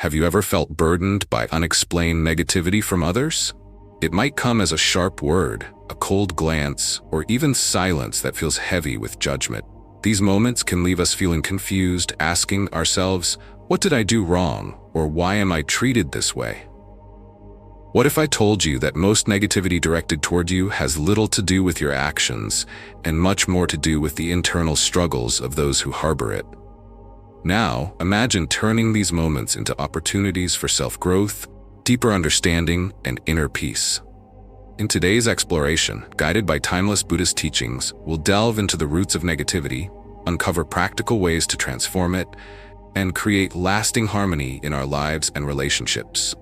Have you ever felt burdened by unexplained negativity from others? It might come as a sharp word, a cold glance, or even silence that feels heavy with judgment. These moments can leave us feeling confused, asking ourselves, what did I do wrong, or why am I treated this way? What if I told you that most negativity directed toward you has little to do with your actions and much more to do with the internal struggles of those who harbor it? Now, imagine turning these moments into opportunities for self-growth, deeper understanding, and inner peace. In today's exploration, guided by timeless Buddhist teachings, we'll delve into the roots of negativity, uncover practical ways to transform it, and create lasting harmony in our lives and relationships.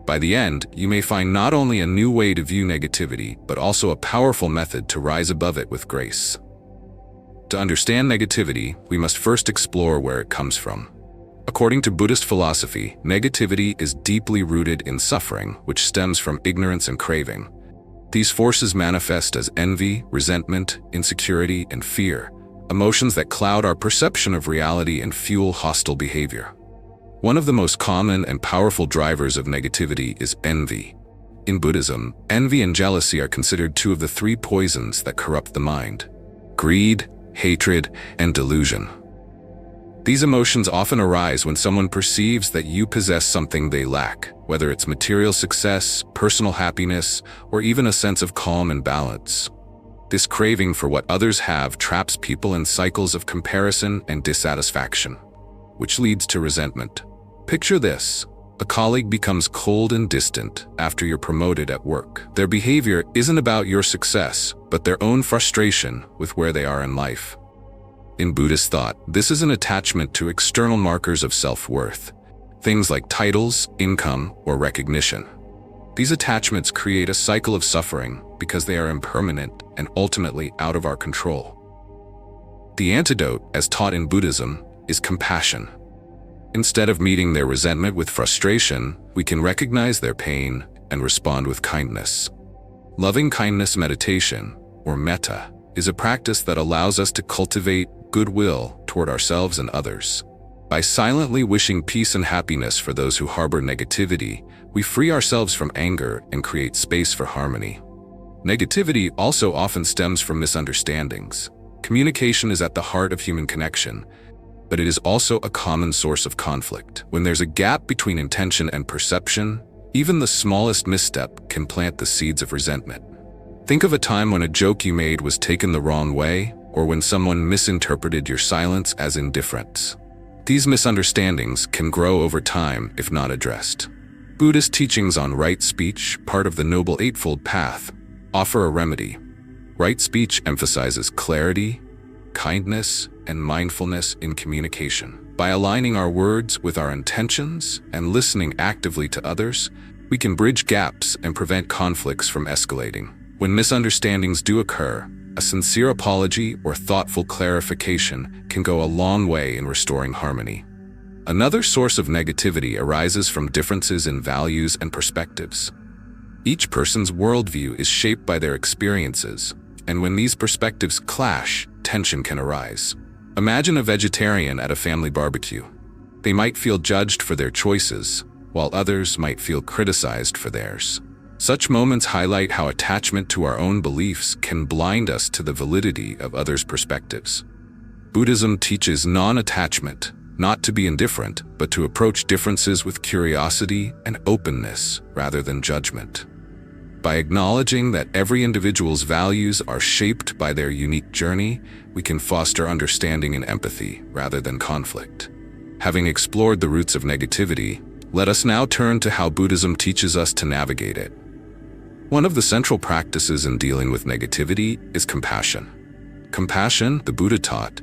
By the end, you may find not only a new way to view negativity, but also a powerful method to rise above it with grace. To understand negativity, we must first explore where it comes from. According to Buddhist philosophy, negativity is deeply rooted in suffering, which stems from ignorance and craving. These forces manifest as envy, resentment, insecurity, and fear, emotions that cloud our perception of reality and fuel hostile behavior. One of the most common and powerful drivers of negativity is envy. In Buddhism, envy and jealousy are considered two of the three poisons that corrupt the mind: greed, hatred, and delusion. These emotions often arise when someone perceives that you possess something they lack, whether it's material success, personal happiness, or even a sense of calm and balance. This craving for what others have traps people in cycles of comparison and dissatisfaction, which leads to resentment. Picture this: a colleague becomes cold and distant after you're promoted at work. Their behavior isn't about your success, but their own frustration with where they are in life. In Buddhist thought, this is an attachment to external markers of self-worth, things like titles, income, or recognition. These attachments create a cycle of suffering because they are impermanent and ultimately out of our control. The antidote, as taught in Buddhism, is compassion. Instead of meeting their resentment with frustration, we can recognize their pain and respond with kindness. Loving kindness meditation, or metta, is a practice that allows us to cultivate goodwill toward ourselves and others. By silently wishing peace and happiness for those who harbor negativity, we free ourselves from anger and create space for harmony. Negativity also often stems from misunderstandings. Communication is at the heart of human connection, but it is also a common source of conflict. When there's a gap between intention and perception, even the smallest misstep can plant the seeds of resentment. Think of a time when a joke you made was taken the wrong way, or when someone misinterpreted your silence as indifference. These misunderstandings can grow over time if not addressed. Buddhist teachings on right speech, part of the Noble Eightfold Path, offer a remedy. Right speech emphasizes clarity, kindness, and mindfulness in communication. By aligning our words with our intentions and listening actively to others, we can bridge gaps and prevent conflicts from escalating. When misunderstandings do occur, a sincere apology or thoughtful clarification can go a long way in restoring harmony. Another source of negativity arises from differences in values and perspectives. Each person's worldview is shaped by their experiences, and when these perspectives clash, tension can arise. Imagine a vegetarian at a family barbecue. They might feel judged for their choices, while others might feel criticized for theirs. Such moments highlight how attachment to our own beliefs can blind us to the validity of others' perspectives. Buddhism teaches non-attachment, not to be indifferent, but to approach differences with curiosity and openness rather than judgment. By acknowledging that every individual's values are shaped by their unique journey, we can foster understanding and empathy rather than conflict. Having explored the roots of negativity, let us now turn to how Buddhism teaches us to navigate it. One of the central practices in dealing with negativity is compassion. Compassion, the Buddha taught,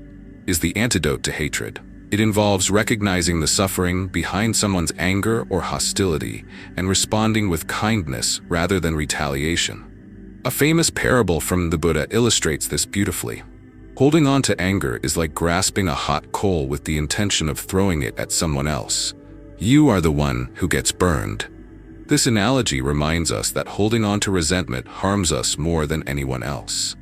is the antidote to hatred. It involves recognizing the suffering behind someone's anger or hostility and responding with kindness rather than retaliation. A famous parable from the Buddha illustrates this beautifully. Holding on to anger is like grasping a hot coal with the intention of throwing it at someone else. You are the one who gets burned. This analogy reminds us that holding on to resentment harms us more than anyone else.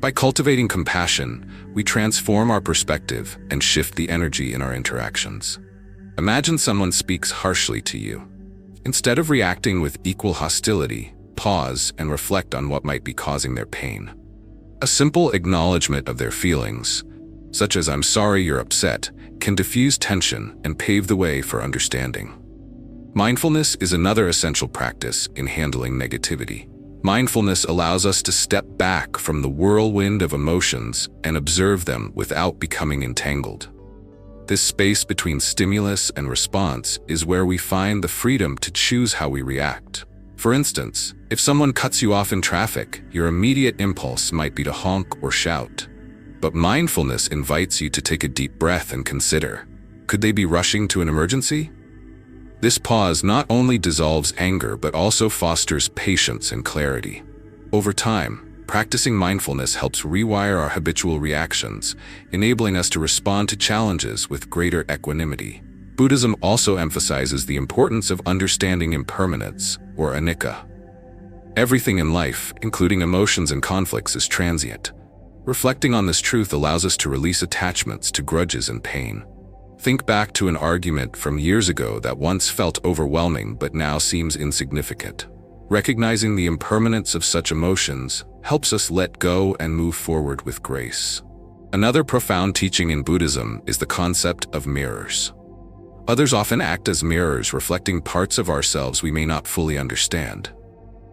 By cultivating compassion, we transform our perspective and shift the energy in our interactions. Imagine someone speaks harshly to you. Instead of reacting with equal hostility, pause and reflect on what might be causing their pain. A simple acknowledgement of their feelings, such as "I'm sorry you're upset," can diffuse tension and pave the way for understanding. Mindfulness is another essential practice in handling negativity. Mindfulness allows us to step back from the whirlwind of emotions and observe them without becoming entangled. This space between stimulus and response is where we find the freedom to choose how we react. For instance, if someone cuts you off in traffic, your immediate impulse might be to honk or shout. But mindfulness invites you to take a deep breath and consider, could they be rushing to an emergency? This pause not only dissolves anger but also fosters patience and clarity. Over time, practicing mindfulness helps rewire our habitual reactions, enabling us to respond to challenges with greater equanimity. Buddhism also emphasizes the importance of understanding impermanence, or anicca. Everything in life, including emotions and conflicts, is transient. Reflecting on this truth allows us to release attachments to grudges and pain. Think back to an argument from years ago that once felt overwhelming but now seems insignificant. Recognizing the impermanence of such emotions helps us let go and move forward with grace. Another profound teaching in Buddhism is the concept of mirrors. Others often act as mirrors, reflecting parts of ourselves we may not fully understand.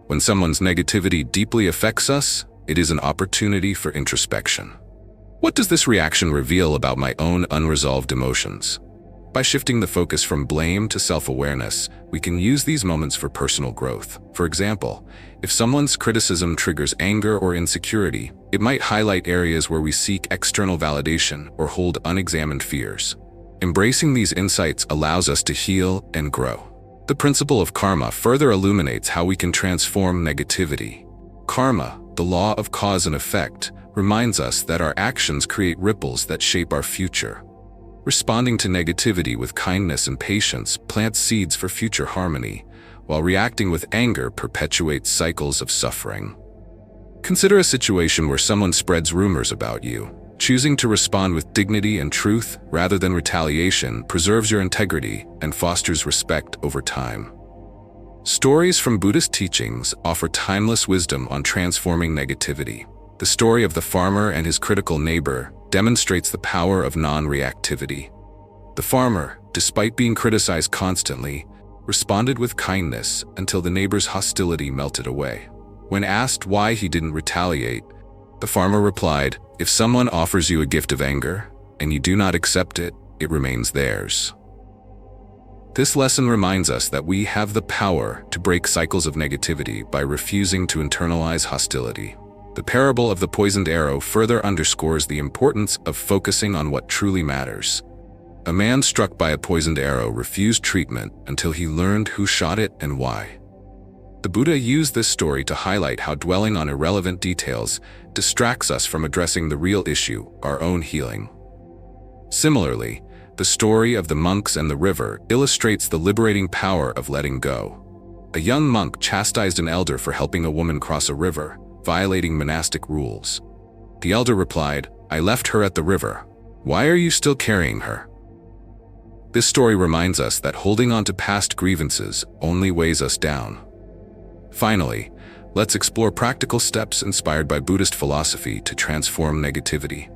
When someone's negativity deeply affects us, it is an opportunity for introspection. What does this reaction reveal about my own unresolved emotions? By shifting the focus from blame to self-awareness, we can use these moments for personal growth. For example, if someone's criticism triggers anger or insecurity, it might highlight areas where we seek external validation or hold unexamined fears. Embracing these insights allows us to heal and grow. The principle of karma further illuminates how we can transform negativity. Karma, the law of cause and effect, reminds us that our actions create ripples that shape our future. Responding to negativity with kindness and patience plants seeds for future harmony, while reacting with anger perpetuates cycles of suffering. Consider a situation where someone spreads rumors about you. Choosing to respond with dignity and truth rather than retaliation preserves your integrity and fosters respect over time. Stories from Buddhist teachings offer timeless wisdom on transforming negativity. The story of the farmer and his critical neighbor demonstrates the power of non-reactivity. The farmer, despite being criticized constantly, responded with kindness until the neighbor's hostility melted away. When asked why he didn't retaliate, the farmer replied, "If someone offers you a gift of anger, and you do not accept it, it remains theirs." This lesson reminds us that we have the power to break cycles of negativity by refusing to internalize hostility. The parable of the poisoned arrow further underscores the importance of focusing on what truly matters. A man struck by a poisoned arrow refused treatment until he learned who shot it and why. The Buddha used this story to highlight how dwelling on irrelevant details distracts us from addressing the real issue, our own healing. Similarly, the story of the monks and the river illustrates the liberating power of letting go. A young monk chastised an elder for helping a woman cross a river, violating monastic rules. The elder replied, "I left her at the river. Why are you still carrying her?" This story reminds us that holding on to past grievances only weighs us down. Finally, let's explore practical steps inspired by Buddhist philosophy to transform negativity.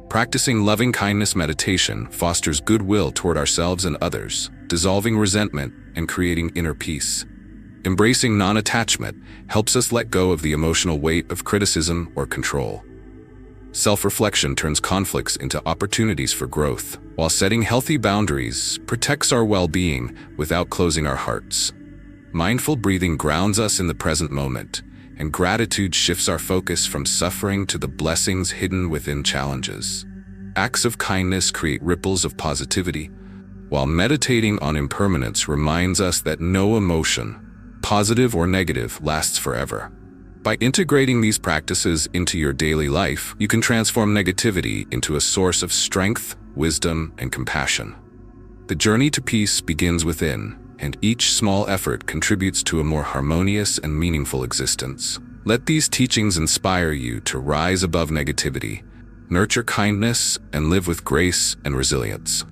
Practicing loving-kindness meditation fosters goodwill toward ourselves and others, dissolving resentment and creating inner peace. Embracing non-attachment helps us let go of the emotional weight of criticism or control. Self-reflection turns conflicts into opportunities for growth, while setting healthy boundaries protects our well-being without closing our hearts. Mindful breathing grounds us in the present moment, and gratitude shifts our focus from suffering to the blessings hidden within challenges. Acts of kindness create ripples of positivity, while meditating on impermanence reminds us that no emotion, positive or negative, lasts forever. By integrating these practices into your daily life, you can transform negativity into a source of strength, wisdom, and compassion. The journey to peace begins within, and each small effort contributes to a more harmonious and meaningful existence. Let these teachings inspire you to rise above negativity, nurture kindness, and live with grace and resilience.